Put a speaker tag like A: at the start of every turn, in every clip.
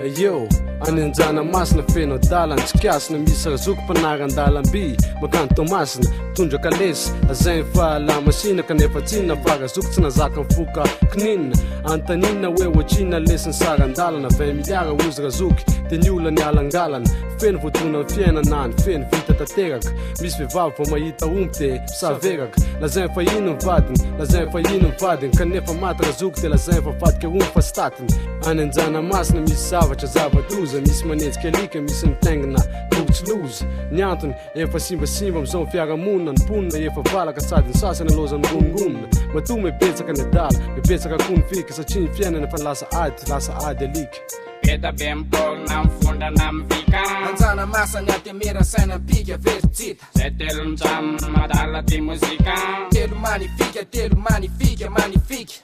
A: Yo, any anjana masina feno dalan tsy kiasina misy razoko mpanaran-dalamby makany Tomasina tondra kalesy zay fa lamasina kanefa tsinna fa razoko tsy nazaka mifoka kininina antanina hoe ohatrina lesiny saran-dalana 20 miliara ozy razoky de ny olona ny alangalana feno voatona ny fiainanany feno vita tanteraka misy vehivavy vao mahita omby de misaveraka lazay fa ino mivadiny lazay fa ino mivadiny kanefa maty razoky de lazay fa vadika omby fa statiny any anjana masina misy zavatra zava-doza misy manetsika alika misy mitaingina bogotsiloza ny antony efa simbasimba amizao ny fiarahamonina ny ponina efa valaka sady ny sasany alozany gongonina matoa mibetsaka ny adala mibetsaka kony fika satria ny fiainana fa lasa ady alika
B: Beta bempolna mfondana mvika
C: anjana masany aty mera saina pika veritsita
B: zay telo njam madala ty muzika
C: telo manifika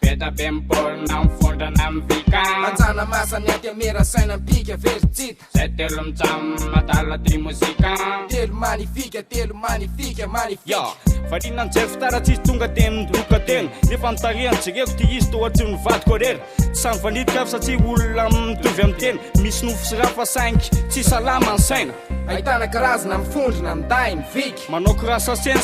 B: Beta bempolna mfondana mvika
C: anjana masany aty mera saina pika veritsita
B: zay telo njam madala ty muzika
C: telo manifika
D: Yo, farina njay fitara tsisy tonga de midroka tena nefa mitariany jereko ty izy toatsy ny vadiko arery tsy samy fanidika avy satria olona mitovy amin'ny tena misy nofo sy rafa 5 tsy salama ny saina
C: ahitana karazana mifondrina miday miviky
D: manao kiraha saseny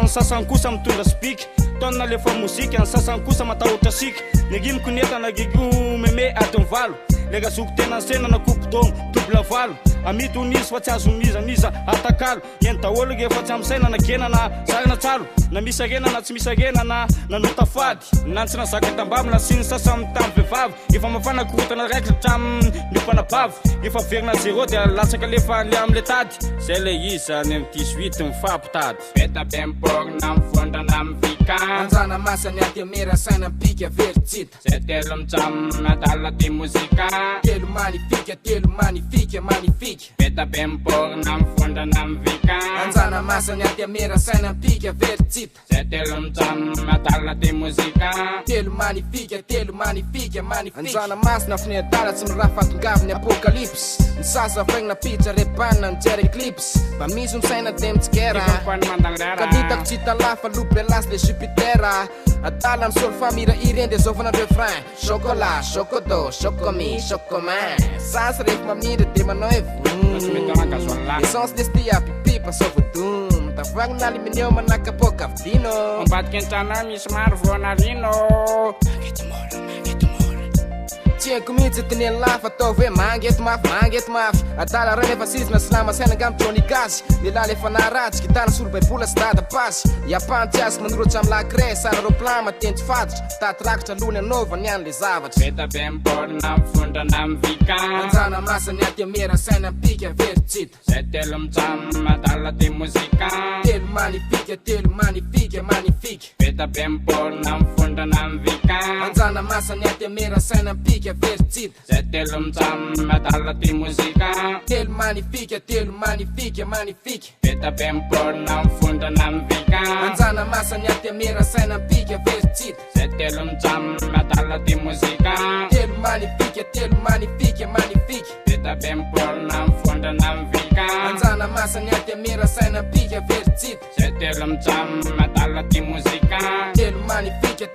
D: sasany kosa mitondra spika taona lefa mozika ny sasany kosa matahotra sika ny rimiko netana gigo meme adiny valo le razoko tena ansena na kopidômo dobla valo amity onisy fa tsy azo mizamiza atakalo eny daholo rehefa tsy amsaina na gena na sarina tsalo na misy arena na tsy misy arena na nanota fady na tsy nazaka tambamy na siny sasany tamy vehivavy efa mafana korotana raiky hatramy niopanabavy efa verina zero de latsaka lefa le amle tady zay le izy any amy 18 mifampitady
B: Beta bempolna mfondana mvika
C: anjana masany aty mera saina pika veritsita
B: zay telo njam madala ty muzika
C: telo manifika
B: Beta bempolna mfondana mvika
C: anjana masany aty mera saina pika veritsita
B: zay telo njam madala ty muzika
C: telo manifika anjana masina finedala tsy miraha fatongaviny apocalypse ny sasa faigna pizza repanina nijery eclipse mba misy misaina de mitsikera
B: Kwani mandalera
C: kaditako tsy talafa loupe las le jupitera adala ny solo famira ireny de zovana refrain chocolat chocodo chocomi chocomain sasy rehefa mamindra de manao e essence destia pipipa sovodum tavagna aluminium manakapoka vidino
B: ambadika an-trano misy maro voanarino
C: tiako mihitsy tineny lafa atao hoe mangety mafy adala rany efa sizina silama saina angampitrony gasy lehilahy lefa naharatsy gitana solo baibola sy dada pasy iapantsiasy manorotsy amy lacre sara roplan matentry fatotra taty rakitra lony anaovany any le zavatra
B: Beta bempolna mfondana mvika
C: anjana masany aty mera saina pika veritsita
B: zay telo njam madala ty muzika
C: telo manifika
B: Beta bempolna mfondana mvika
C: anjana masany aty mera saina pika veritsita
B: zay telo njam madala ty muzika
C: telo manifika
B: Beta bempolna mfondana mvika
C: anjana masany aty mera saina pika veritsita
B: zay telo njam madala ty muzika
C: telo manifika
B: Beta bempolna mfondana mvika
C: anjana masany aty mera saina pika veritsita
B: zay telo njam madala ty muzika
C: telo manifika